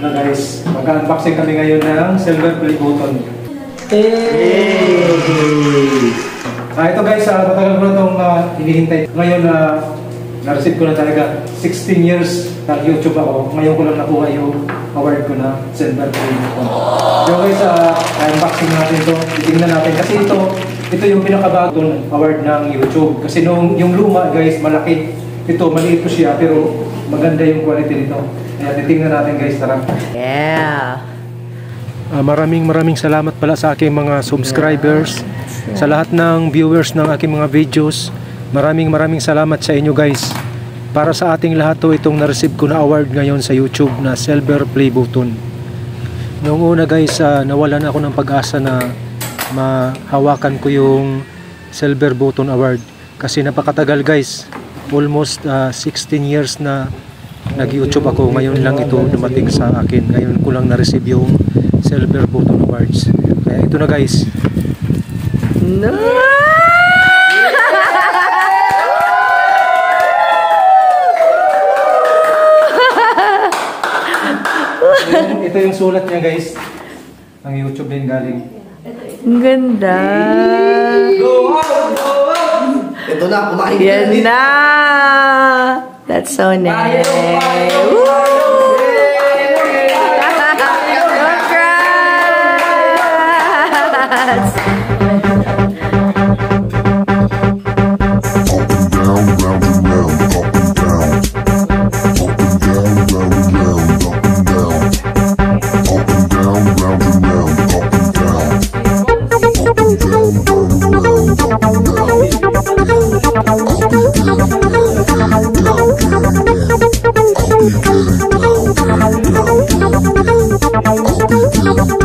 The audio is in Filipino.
Na guys, mag-unboxing kami ngayon ng silver play button. Ito guys, matagal ko na itong hinihintay. Ngayon na-receive ko na talaga 16 years nag-YouTube ako. Ngayon ko lang nakuha yung award ko na silver play button. So guys, unboxing natin ito. Titingnan natin kasi ito yung pinakabagong award ng YouTube. Kasi yung luma guys, malaki. Ito, maliit po siya pero maganda yung quality nito. Kaya titingnan natin guys, tara. Yeah. Maraming salamat pala sa aking mga subscribers, sa lahat ng viewers ng aking mga videos. Maraming salamat sa inyo guys. Para sa ating lahat to, itong na-receive ko na award ngayon sa YouTube na silver play button. Noong una guys, nawalan ako ng pag-asa na mahawakan ko yung silver button award. Kasi napakatagal guys. Almost 16 years na nag-YouTube ako. Ngayon lang ito dumating sa akin. Ngayon ko lang na-receive yung silver button awards. Kaya ito na guys. No! Ito yung sulat niya guys. Ang YouTube din galing. Ang ganda. Go out! Ito na, kumain ka. Yan na. That's so nice. Woo! I'll be getting down.